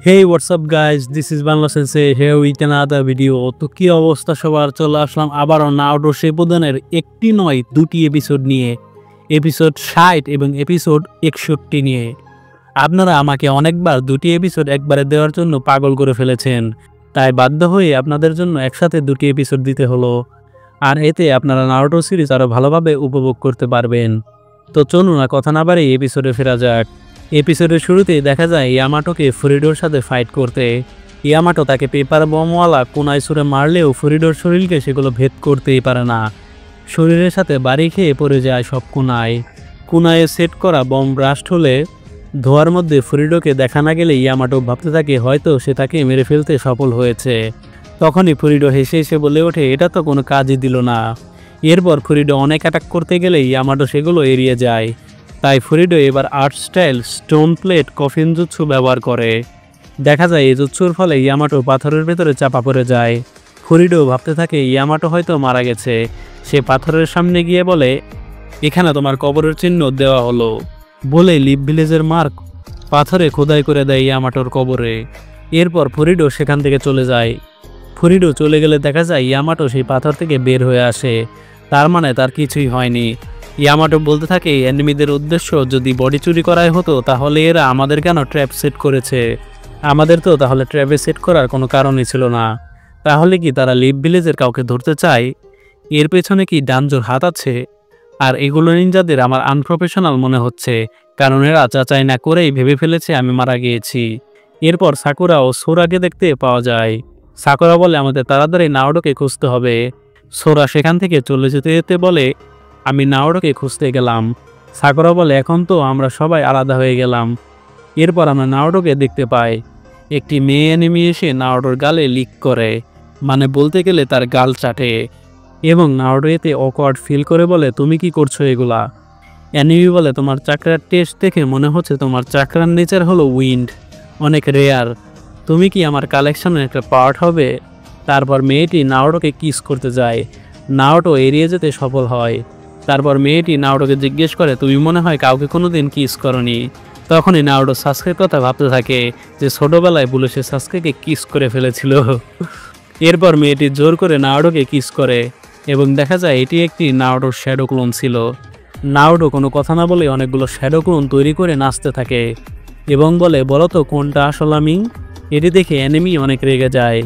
Hey, what's up guys? This is Bangla Sensei here with another video. তো কি অবস্থা সবার, চলে আসলাম আবারও নারুটো শিপুদেনের একটি নয় দুটি এপিসোড নিয়ে, এপিসোড 60 এবং এপিসোড 61 নিয়ে। আপনারা আমাকে অনেকবার দুটি এপিসোড একবারে দেওয়ার জন্য পাগল করে ফেলেছেন, তাই বাধ্য হয়ে আপনাদের জন্য একসাথে দুটি এপিসোড দিতে হলো। আর এতে আপনারা নারুটো সিরিজ আরও ভালোভাবে উপভোগ করতে পারবেন। তো চলুন না কথা না বাড়িয়ে এপিসোডে ফেরা যাক। এপিসোডের শুরুতে দেখা যায় ইয়ামাটোকে ফুরিডোর সাথে ফাইট করতে। ইয়ামাটো তাকে পেপার বমওয়ালা কুনায় ছুঁড়ে মারলেও ফুরিডোর শরীরকে সেগুলো ভেদ করতেই পারে না। শরীরের সাথে বাড়ি খেয়ে পড়ে যায় সব কুনায় সেট করা বম ব্রাস্ট হলে ধোয়ার মধ্যে ফুরিডোকে দেখা না গেলে ইয়ামাটো ভাবতে থাকে হয়তো সে তাকে মেরে ফেলতে সফল হয়েছে। তখনই ফুরিডো হেসে এসে বলে ওঠে এটা তো কোনো কাজই দিল না। এরপর ফুরিডো অনেক অ্যাটাক করতে গেলে ইয়ামাটো সেগুলো এড়িয়ে যায়। তাই ফুরিডো এবার art style stone plate coffin jutsu ব্যবহার করে। দেখা যায় এই জুৎসুর ফলে ইয়ামাটো পাথরের ভেতরে চাপা পড়ে যায়। ফুরিডো ভাবতে থাকে ইয়ামাটো হয়তো মারা গেছে। সে পাথরের সামনে গিয়ে বলে এখানে তোমার কবরের চিহ্ন দেওয়া হলো বলে লিভ ভিলেজের মার্ক পাথরে খোদাই করে দেয় ইয়ামাটোর কবরে। এরপর ফুরিডো সেখান থেকে চলে যায়। ফুরিডো চলে গেলে দেখা যায় ইয়ামাটো সেই পাথর থেকে বের হয়ে আসে। তার মানে তার কিছুই হয়নি। ইয়ামাটো বলতে থাকে এনিমিদের উদ্দেশ্য যদি বডি চুরি করাই হতো তাহলে এরা আমাদের কেন ট্র্যাপ সেট করেছে, আমাদের তো তাহলে ট্র্যাপে সেট করার কোনো কারণই ছিল না। তাহলে কি তারা লিভ ভিলেজের কাউকে ধরতে চায়? এর পেছনে কি ডানজোর হাত আছে? আর এগুলো নিনজাদের আমার আনপ্রফেশনাল মনে হচ্ছে, কারণ এরা যাচাই না করেই ভেবে ফেলেছে আমি মারা গিয়েছি। এরপর সাকুরা ও সোরাকে দেখতে পাওয়া যায়। সাকুরা বলে আমাদের তাড়াতাড়ি নারুটোকে খুঁজতে হবে। সোরা সেখান থেকে চলে যেতে যেতে বলে আমি নারুটোকে খুঁজতে গেলাম। সাকুরা বলে এখন তো আমরা সবাই আলাদা হয়ে গেলাম। এরপর আমরা নারুটোকে দেখতে পাই। একটি মেয়ে এনিমি এসে নারুটোর গালে লিক করে, মানে বলতে গেলে তার গাল চাটে, এবং নারুটো এতে অকওয়ার্ড ফিল করে বলে তুমি কি করছো এগুলা? এনিমি বলে তোমার চাকরার টেস্ট দেখে মনে হচ্ছে তোমার চাকরার নেচার হলো উইন্ড, অনেক রেয়ার। তুমি কি আমার কালেকশনের একটা পার্ট হবে? তারপর মেয়েটি নারুটোকে কিস করতে যায়। নারুটো এড়িয়ে যেতে সফল হয়। তারপর মেয়েটি নারুটোকে জিজ্ঞেস করে তুমি মনে হয় কাউকে কোনোদিন কিস করনি। তখনই নারুটো সাসকের কথা ভাবতে থাকে যে ছোটবেলায় বলে সে সাসকেকে কিস করে ফেলেছিল। এরপর মেয়েটি জোর করে নারুটোকে কিস করে এবং দেখা যায় এটি একটি নারুটোর শ্যাডো ক্লোন ছিল। নারুটো কোনো কথা না বলে অনেকগুলো শ্যাডো ক্লোন তৈরি করে নাচতে থাকে এবং বলে বলো তো কোনটা আসল আমি? এটি দেখে এনিমি অনেক রেগে যায়।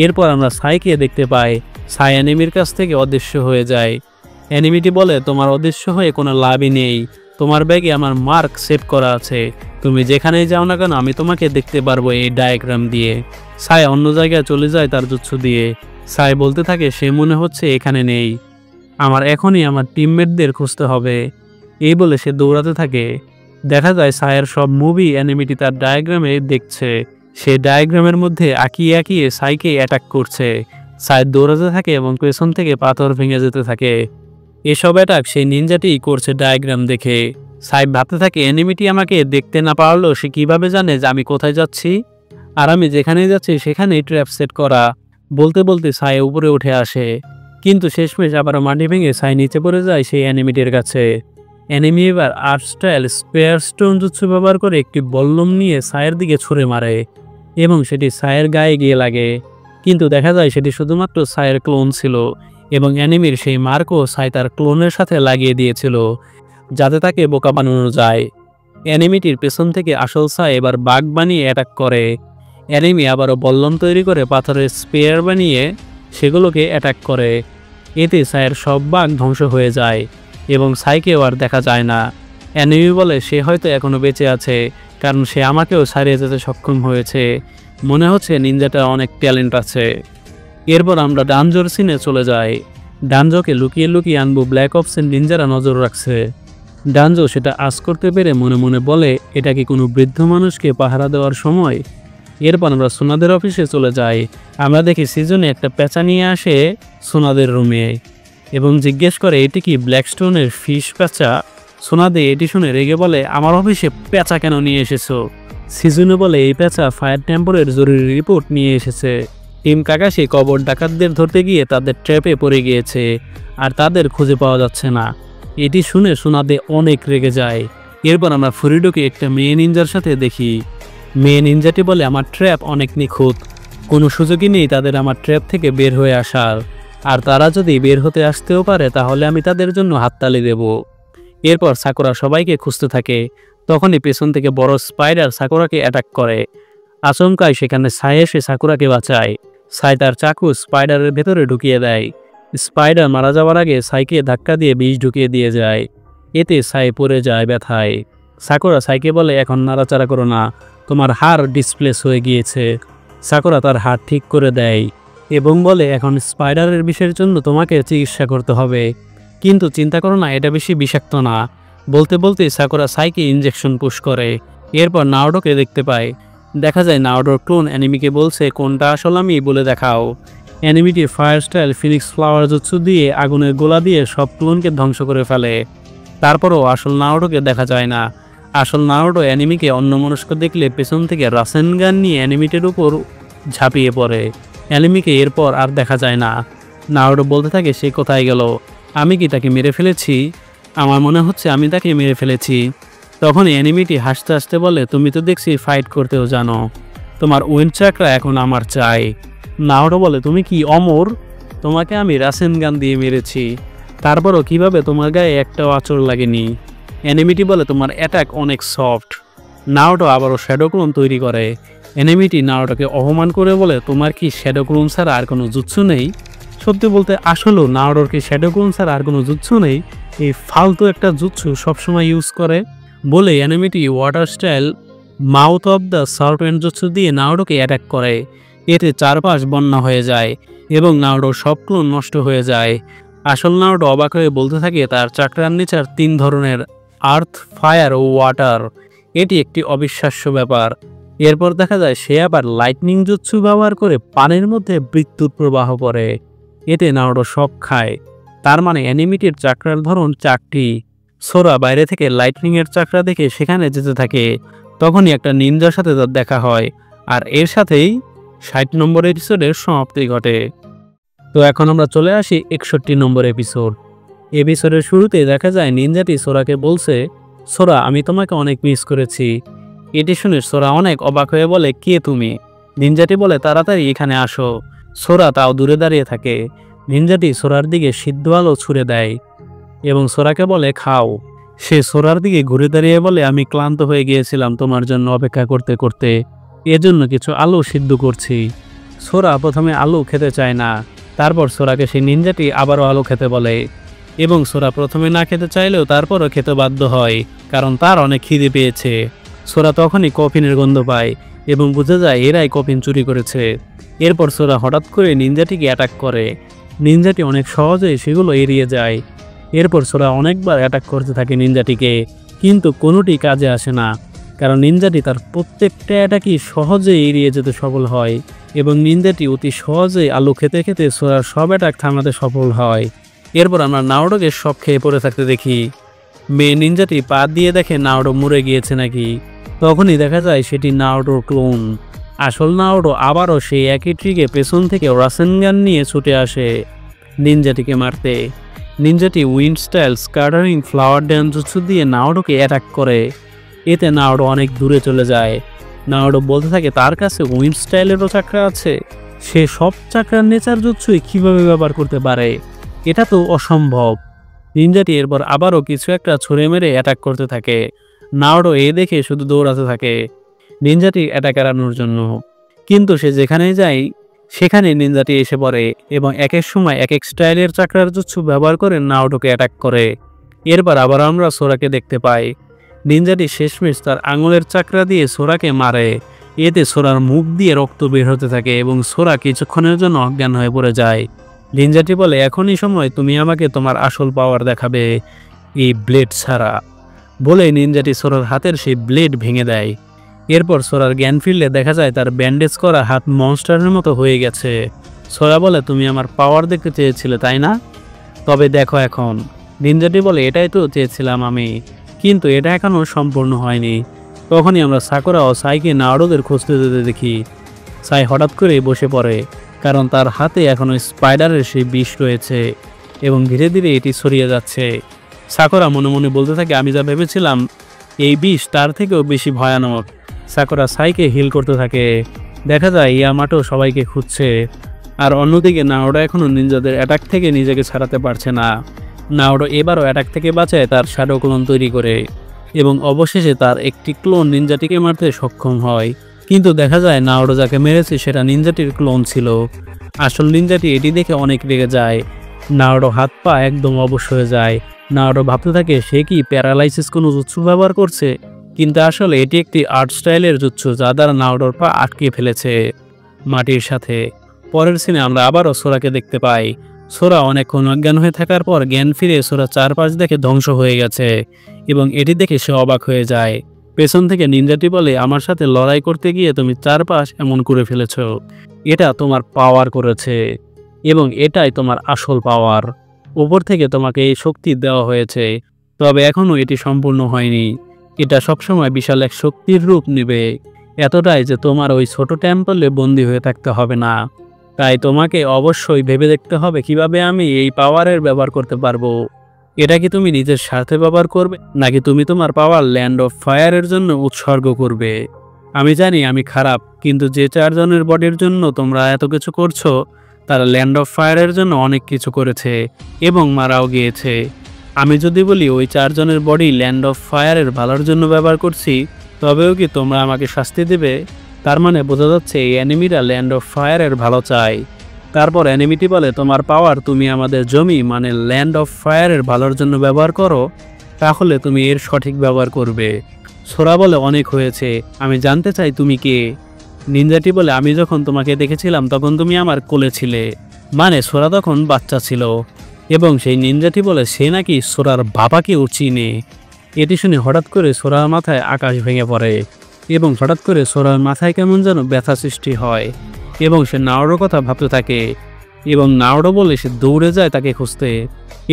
এরপর আমরা সাইকে দেখতে পাই। সাই এনিমির কাছ থেকে অদৃশ্য হয়ে যায়। এনিমিটি বলে তোমার অদৃশ্য হয়ে কোনো লাভই নেই, তোমার ব্যাগে আমার মার্ক সেট করা আছে, তুমি যেখানেই যাও না কেন আমি তোমাকে দেখতে পারবো এই ডায়াগ্রাম দিয়ে। সাই অন্য জায়গায় চলে যায় তার জুৎসু দিয়ে। সাই বলতে থাকে সে মনে হচ্ছে এখানে নেই, আমার এখনই আমার টিমমেটদের খুঁজতে হবে। এই বলে সে দৌড়াতে থাকে। দেখা যায় সাইয়ের সব মুভি এনিমিটি তার ডায়াগ্রামে দেখছে। সে ডায়াগ্রামের মধ্যে আঁকিয়ে আঁকিয়ে সাইকে অ্যাটাক করছে। সাই দৌড়াতে থাকে এবং পেছন থেকে পাথর ভেঙে যেতে থাকে। এসব অ্যাটাক সেই নিনজাটি করছে ডায়াগ্রাম দেখে। সাই ভাবতে থাকে এনিমিটি আমাকে দেখতে না পারলেও সে কীভাবে জানে যে আমি কোথায় যাচ্ছি, আর আমি যেখানেই যাচ্ছি সেখানেই ট্র্যাপ সেট করা। বলতে বলতে সাই উপরে উঠে আসে, কিন্তু শেষমেশ আবারও মাটি ভেঙে সাই নিচে পড়ে যায় সেই এনিমিটির কাছে। এনিমি এবার art style spare stone jutsu ব্যবহার করে একটি বল্লম নিয়ে সাইয়ের দিকে ছুঁড়ে মারে এবং সেটি সাইয়ের গায়ে গিয়ে লাগে। কিন্তু দেখা যায় সেটি শুধুমাত্র সাইয়ের ক্লোন ছিল এবং অ্যানিমির সেই মার্কও সাই তার ক্লোনের সাথে লাগিয়ে দিয়েছিল যাতে তাকে বোকা বানানো যায়। অ্যানিমিটির পেছন থেকে আসল সাই এবার বাঘ বানিয়ে অ্যাটাক করে। অ্যানিমি আবারও বল্লম তৈরি করে পাথরের স্পেয়ার বানিয়ে সেগুলোকে অ্যাটাক করে। এতে সাইয়ের সব বাঘ ধ্বংস হয়ে যায় এবং সাইকেও আর দেখা যায় না। অ্যানিমি বলে সে হয়তো এখনও বেঁচে আছে, কারণ সে আমাকেও ছাড়িয়ে যেতে সক্ষম হয়েছে। মনে হচ্ছে নিনজাটা অনেক ট্যালেন্ট আছে। এরপর আমরা ডানজোর সিনে চলে যাই। ডানজোকে লুকিয়ে লুকিয়ে আনবো ব্ল্যাক অপসের নিনজারা নজর রাখছে। ডানজো সেটা আজ করতে পেরে মনে মনে বলে এটা কি কোনো বৃদ্ধ মানুষকে পাহারা দেওয়ার সময়? এরপর আমরা সোনাদের অফিসে চলে যাই। আমরা দেখি সিজনে একটা পেঁচা নিয়ে আসে সোনাদের রুমে এবং জিজ্ঞেস করে এটি কি ব্ল্যাকস্টোনের ফিশ পেঁচা? সোনাদে এটি শুনে রেগে বলে আমার অফিসে পেঁচা কেন নিয়ে এসেছো? সিজনে বলে এই পেঁচা ফায়ার টেম্পোরের জরুরি রিপোর্ট নিয়ে এসেছে। টিম কাকাশি কবর ডাকাতদের ধরতে গিয়ে তাদের ট্র্যাপে পড়ে গিয়েছে আর তাদের খুঁজে পাওয়া যাচ্ছে না। এটি শুনে সোনাদে অনেক রেগে যায়। এরপর আমরা ফুরিডোকে একটা মেয়ে নিনজার সাথে দেখি। মেয়ে নিনজাটি বলে আমার ট্র্যাপ অনেক নিখুঁত, কোনো সুযোগই নেই তাদের আমার ট্র্যাপ থেকে বের হয়ে আসার, আর তারা যদি বের হতে আসতেও পারে তাহলে আমি তাদের জন্য হাততালি দেব। এরপর সাকুরা সবাইকে খুঁজতে থাকে। তখনই পেছন থেকে বড় স্পাইডার সাকুরাকে অ্যাটাক করে। আচমকায় সেখানে সাই এসে সাকুরাকে বাঁচায়। সাই তার চাকু স্পাইডারের ভেতরে ঢুকিয়ে দেয়। স্পাইডার মারা যাওয়ার আগে সাইকে ধাক্কা দিয়ে বিষ ঢুকিয়ে দিয়ে যায়। এতে সাই পড়ে যায় ব্যথায়। সাকুরা সাইকে বলে এখন নাড়াচাড়া করো না, তোমার হাড় ডিসপ্লেস হয়ে গিয়েছে। সাকুরা তার হাড় ঠিক করে দেয় এবং বলে এখন স্পাইডারের বিষের জন্য তোমাকে চিকিৎসা করতে হবে, কিন্তু চিন্তা করো না, এটা বেশি বিষাক্ত না। বলতে বলতে সাকুরা সাইকে ইনজেকশন পুশ করে। এরপর নাওডোকে দেখতে পায়। দেখা যায় নাওডোর ক্লোন অ্যানিমিকে বলছে কোনটা আসল আমি বলে দেখাও। অ্যানিমিটির ফায়ার স্টাইল ফিনিক্স ফ্লাওয়ার জুৎসু দিয়ে আগুনের গোলা দিয়ে সব ক্লোনকে ধ্বংস করে ফেলে। তারপরও আসল নাওডোকে দেখা যায় না। আসল নাওডো অ্যানিমিকে অন্যমনস্ক দেখলে পেছন থেকে রাসেন গান নিয়ে অ্যানিমিটের উপর ঝাঁপিয়ে পড়ে। অ্যানিমিকে এরপর আর দেখা যায় না। নাওডো বলতে থাকে সে কোথায় গেল, আমি কি তাকে মেরে ফেলেছি? আমার মনে হচ্ছে আমি তাকে মেরে ফেলেছি। তখন অ্যানিমিটি হাসতে হাসতে বলে তুমি তো দেখছি ফাইট করতেও জানো, তোমার উইন্ড চাকরা এখন আমার চাই। নাওডো বলে তুমি কি অমর? তোমাকে আমি রাসেন গান দিয়ে মেরেছি, তারপরও কিভাবে তোমার গায়ে একটাও আঁচড় লাগেনি? অ্যানিমিটি বলে তোমার অ্যাটাক অনেক সফট। নাওডো আবারও শ্যাডো ক্লোন তৈরি করে। অ্যানিমিটি নাওডোকে অপমান করে বলে তোমার কি শ্যাডো ক্লোন ছাড়া আর কোনো জুৎসু নেই? সত্যি বলতে আসলেও নাওডোর কি শ্যাডো ক্লোন ছাড়া আর কোনো জুৎসু নেই? এই ফালতু একটা জুৎসু সবসময় ইউজ করে। বলে অ্যানিমিটি water style mouth of the serpent জুৎসু দিয়ে নাওডোকে অ্যাটাক করে। এতে চারপাশ বন্যা হয়ে যায় এবং নাওডোর সব ক্লোন নষ্ট হয়ে যায়। আসল নাওডো অবাক হয়ে বলতে থাকে তার চাকরার নিচার 3 ধরনের, আর্থ, ফায়ার ও ওয়াটার। এটি একটি অবিশ্বাস্য ব্যাপার। এরপর দেখা যায় সে আবার লাইটনিং জুৎসু ব্যবহার করে পানির মধ্যে বিদ্যুৎ প্রবাহ করে। এতে নাওডো শক খায়। তার মানে অ্যানিমিটির চাকরার ধরন 4টি। সোরা বাইরে থেকে লাইটনিংয়ের চাকরা দেখে সেখানে যেতে থাকে। তখনই একটা নিনজার সাথে তার দেখা হয়, আর এর সাথেই 60 নম্বর এপিসোডের সমাপ্তি ঘটে। তো এখন আমরা চলে আসি 61 নম্বর এপিসোড। এপিসোডের শুরুতে দেখা যায় নিনজাটি সোরাকে বলছে সোরা আমি তোমাকে অনেক মিস করেছি। এটি শুনে সোরা অনেক অবাক হয়ে বলে কে তুমি? নিনজাটি বলে তাড়াতাড়ি এখানে আসো। সোরা তাও দূরে দাঁড়িয়ে থাকে। নিনজাটি সোরার দিকে সিদ্ধ আলো ছুঁড়ে দেয় এবং সোরাকে বলে খাও। সে সোরার দিকে ঘুরে দাঁড়িয়ে বলে আমি ক্লান্ত হয়ে গিয়েছিলাম তোমার জন্য অপেক্ষা করতে করতে, এজন্য কিছু আলু সিদ্ধ করছি। সোরা প্রথমে আলু খেতে চায় না। তারপর সোরাকে সেই নিনজাটি আবারও আলু খেতে বলে এবং সোরা প্রথমে না খেতে চাইলেও তারপরও খেতে বাধ্য হয়, কারণ তার অনেক খিদে পেয়েছে। সোরা তখনই কফিনের গন্ধ পায় এবং বুঝে যায় এরাই কফিন চুরি করেছে। এরপর সোরা হঠাৎ করে নিনজাটিকে অ্যাটাক করে। নিনজাটি অনেক সহজেই সেগুলো এড়িয়ে যায়। এরপর সোরা অনেকবার অ্যাটাক করতে থাকে নিনজাটিকে, কিন্তু কোনোটি কাজে আসে না, কারণ নিনজাটি তার প্রত্যেকটা অ্যাটাকই সহজেই এড়িয়ে যেতে সফল হয় এবং নিনজাটি অতি সহজেই আলু খেতে খেতে সোরার সব অ্যাটাক থামাতে সফল হয়। এরপর আমরা নাওডোকে সব খেয়ে পড়ে থাকতে দেখি। মেয়ে নিনজাটি পা দিয়ে দেখে নাওডো মরে গিয়েছে নাকি। তখনই দেখা যায় সেটি নাওডোর ক্লোন। আসল নাওডো আবারও সেই একই ট্রিকে পেছন থেকে রাসেন গান নিয়ে ছুটে আসে নিনজাটিকে মারতে। নিনজাটি wind style scattering flower dance জুৎসু দিয়ে নাওডোকে অ্যাটাক করে। এতে নাওডো অনেক দূরে চলে যায়। নাওডো বলতে থাকে তার কাছে উইন্ড স্টাইলেরও চাকরা আছে, সে সব চাকরার নেচার জুৎসুই কীভাবে ব্যবহার করতে পারে, এটা তো অসম্ভব। নিনজাটি এরপর আবারও কিছু একটা ছুঁড়ে মেরে অ্যাটাক করতে থাকে। নাওডো এ দেখে শুধু দৌড়াতে থাকে নিনজাটি অ্যাটাক এড়ানোর জন্য, কিন্তু সে যেখানেই যায় সেখানে নিনজাটি এসে পড়ে এবং এক এক সময় এক এক স্টাইলের চাকরার জুৎসু ব্যবহার করে নাওডোকে অ্যাটাক করে। এরপর আবার আমরা সোরাকে দেখতে পাই। নিনজাটি শেষমেশ তার আঙুলের চাকরা দিয়ে সোরাকে মারে। এতে সোরার মুখ দিয়ে রক্ত বের হতে থাকে এবং সোরা কিছুক্ষণের জন্য অজ্ঞান হয়ে পড়ে যায়। নিনজাটি বলে এখনই সময় তুমি আমাকে তোমার আসল পাওয়ার দেখাবে, এই ব্লেড ছাড়া। বলে নিনজাটি সোরার হাতের সেই ব্লেড ভেঙে দেয়। এরপর সোরার জ্ঞান ফিরলে দেখা যায় তার ব্যান্ডেজ করা হাত মনস্টারের মতো হয়ে গেছে। সোরা বলে তুমি আমার পাওয়ার দেখতে চেয়েছিলে তাই না? তবে দেখো এখন। নিনজাটি বলে এটাই তো চেয়েছিলাম আমি, কিন্তু এটা এখনও সম্পূর্ণ হয়নি। তখনই আমরা সাকুরা ও সাইকে নাওডোদের খুঁজতে যেতে দেখি। সাই হঠাৎ করে বসে পড়ে, কারণ তার হাতে এখনও স্পাইডারের সেই বিষ রয়েছে এবং ধীরে ধীরে এটি ছড়িয়ে যাচ্ছে। সাকুরা মনে মনে বলতে থাকে আমি যা ভেবেছিলাম এই বিষ তার থেকেও বেশি ভয়ানক। সাকুরা সাইকে হিল করতে থাকে। দেখা যায় ইয়ামাটো সবাইকে খুঁজছে। আর অন্যদিকে নাওডো এখনও নিনজাদের অ্যাটাক থেকে নিজেকে ছাড়াতে পারছে না। নাওডো এবারও অ্যাটাক থেকে বাঁচায় তার শ্যাডো ক্লোন তৈরি করে এবং অবশেষে তার একটি ক্লোন নিনজাটিকে মারতে সক্ষম হয়। কিন্তু দেখা যায় নাওডো যাকে মেরেছে সেটা নিনজাটির ক্লোন ছিল। আসল নিনজাটি এটি দেখে অনেক রেগে যায়। নাওডো হাত পা একদম অবশ হয়ে যায়। নাওডো ভাবতে থাকে সে কি প্যারালাইসিস কোনো জুৎসু ব্যবহার করছে, কিন্তু আসলে এটি একটি আর্ট স্টাইলের জুৎসু যা দ্বারা নাওডোর পা আটকে ফেলেছে মাটির সাথে। পরের সিনে আমরা আবারও সোরাকে দেখতে পাই। সোরা অনেকক্ষণ অজ্ঞান হয়ে থাকার পর জ্ঞান ফিরে সোরা চারপাশ দেখে ধ্বংস হয়ে গেছে এবং এটি দেখে সে অবাক হয়ে যায়। পেছন থেকে নিনজাটি বলে, আমার সাথে লড়াই করতে গিয়ে তুমি চারপাশ এমন করে ফেলেছ। এটা তোমার পাওয়ার করেছে এবং এটাই তোমার আসল পাওয়ার। উপর থেকে তোমাকে এই শক্তি দেওয়া হয়েছে, তবে এখনও এটি সম্পূর্ণ হয়নি। এটা সবসময় বিশাল এক শক্তির রূপ নেবে, এতটাই যে তোমার ওই ছোট টেম্পলে বন্দী হয়ে থাকতে হবে না। তাই তোমাকে অবশ্যই ভেবে দেখতে হবে কিভাবে আমি এই পাওয়ারের ব্যবহার করতে পারবো। এটা কি তুমি নিজের স্বার্থে ব্যবহার করবে, নাকি তুমি তোমার পাওয়ার ল্যান্ড অফ ফায়ারের জন্য উৎসর্গ করবে? আমি জানি আমি খারাপ, কিন্তু যে চারজনের বডির জন্য তোমরা এত কিছু করছো তারা ল্যান্ড অফ ফায়ারের জন্য অনেক কিছু করেছে এবং মারাও গিয়েছে। আমি যদি বলি ওই চারজনের বডি ল্যান্ড অফ ফায়ারের ভালোর জন্য ব্যবহার করছি, তবেও কি তোমরা আমাকে শাস্তি দেবে? তার মানে বোঝা যাচ্ছে এই অ্যানিমিরা ল্যান্ড অফ ফায়ারের ভালো চায়। তারপর অ্যানিমিটি বলে, তোমার পাওয়ার তুমি আমাদের জমি মানে ল্যান্ড অফ ফায়ারের ভালোর জন্য ব্যবহার করো, তাহলে তুমি এর সঠিক ব্যবহার করবে। সোরা বলে, অনেক হয়েছে, আমি জানতে চাই তুমি কে। নিনজাটি বলে, আমি যখন তোমাকে দেখেছিলাম তখন তুমি আমার কোলে ছিলে, মানে সোরা তখন বাচ্চা ছিল। এবং সেই নিনজাটি বলে সে নাকি সোরার বাবাকেও চিনে। এটি শুনে হঠাৎ করে সোরার মাথায় আকাশ ভেঙে পড়ে এবং হঠাৎ করে সোরার মাথায় কেমন যেন ব্যথা সৃষ্টি হয় এবং সে নাওডোর কথা ভাবতে থাকে এবং নাওডো বলে সে দৌড়ে যায় তাকে খুঁজতে।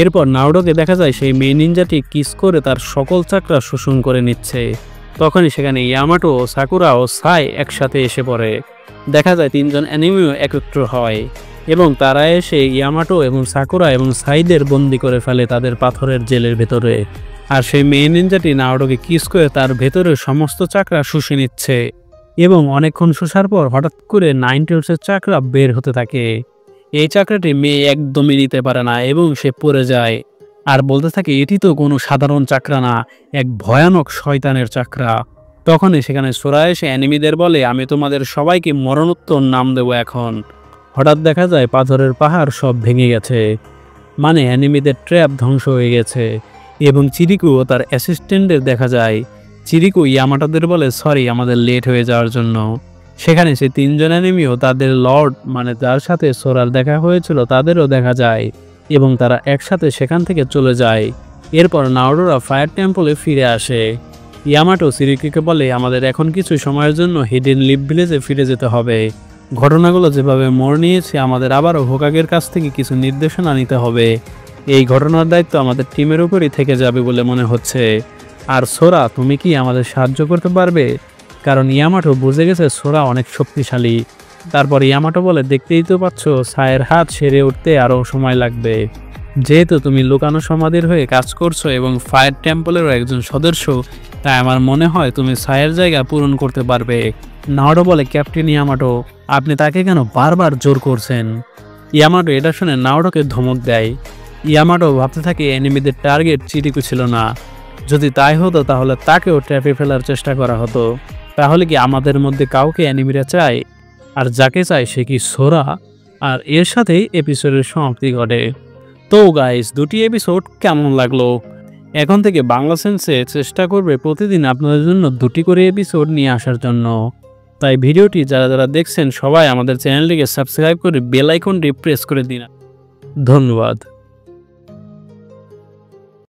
এরপর নাওডোকে দেখা যায় সেই মেয়ে নিনজাটি কিস করে তার সকল চাকরা শোষণ করে নিচ্ছে। তখনই সেখানে ইয়ামাটো, সাকুরা ও সাই একসাথে এসে পড়ে। দেখা যায় তিনজন অ্যানিমিও একত্র হয় এবং তারা এসে ইয়ামাটো এবং সাকুরা এবং সাইদের বন্দি করে ফেলে তাদের পাথরের জেলের ভেতরে। আর সেই মেয়ে নিনজাটি নাওডোকে কিস করে তার ভেতরে সমস্ত চাকরা শুষে নিচ্ছে এবং অনেকক্ষণ শোষার পর হঠাৎ করে 9 টেলসের চাকরা বের হতে থাকে। এই চাকরাটি মেয়ে একদমই নিতে পারে না এবং সে পড়ে যায় আর বলতে থাকে, এটি তো কোনো সাধারণ চাকরা না, এক ভয়ানক শয়তানের চাকরা। তখনই সেখানে সোরা এসে অ্যানিমিদের বলে, আমি তোমাদের সবাইকে মরণোত্তর নাম দেবো এখন। হঠাৎ দেখা যায় পাথরের পাহাড় সব ভেঙে গেছে, মানে অ্যানিমিদের ট্র্যাপ ধ্বংস হয়ে গেছে এবং চিরিকু ও তার অ্যাসিস্ট্যান্টদের দেখা যায়। চিরিকু ইয়ামাটোদের বলে, সরি আমাদের লেট হয়ে যাওয়ার জন্য। সেখানে সে তিনজন অ্যানিমিও তাদের লর্ড মানে যার সাথে সোরার দেখা হয়েছিল তাদেরও দেখা যায় এবং তারা একসাথে সেখান থেকে চলে যায়। এরপর নাওডোরা ফায়ার টেম্পলে ফিরে আসে। ইয়ামাটো চিরিকুকে বলে, আমাদের এখন কিছু সময়ের জন্য হিডেন লিভ ভিলেজে ফিরে যেতে হবে। ঘটনাগুলো যেভাবে মোড় নিয়েছে আমাদের আবারও হোকাগের কাছ থেকে কিছু নির্দেশনা নিতে হবে। এই ঘটনার দায়িত্ব আমাদের টিমের উপরই থেকে যাবে বলে মনে হচ্ছে। আর সোরা, তুমি কি আমাদের সাহায্য করতে পারবে? কারণ ইয়ামাটো বুঝে গেছে সোরা অনেক শক্তিশালী। তারপর ইয়ামাটো বলে, দেখতেই তো পাচ্ছ সায়ের হাত সেরে উঠতে আরও সময় লাগবে। যেহেতু তুমি লুকানো সমাধির হয়ে কাজ করছো এবং ফায়ার টেম্পলেরও একজন সদস্য, তাই আমার মনে হয় তুমি সায়ের জায়গা পূরণ করতে পারবে। নাওডো বলে, ক্যাপ্টেন ইয়ামাটো, আপনি তাকে কেন বারবার জোর করছেন? ইয়ামাটো এটা শুনে নাওডোকে ধমক দেয়। ইয়ামাটো ভাবতে থাকে এনিমিদের টার্গেট চিরিকু ছিল না, যদি তাই হতো তাহলে তাকেও ট্র্যাপে ফেলার চেষ্টা করা হতো। তাহলে কি আমাদের মধ্যে কাউকে অ্যানিমিরা চায়? আর যাকে চায় সে কি সোরা? আর এর সাথেই এপিসোডের সমাপ্তি ঘটে। তো গাইস, দুটি এপিসোড কেমন লাগলো? এখন থেকে বাংলা সেন্সে চেষ্টা করবে প্রতিদিন আপনাদের জন্য 2টি করে এপিসোড নিয়ে আসার জন্য। তাই ভিডিওটি যারা যারা দেখছেন সবাই আমাদের চ্যানেলটিকে সাবস্ক্রাইব করে বেল আইকনটি প্রেস করে দিন। ধন্যবাদ।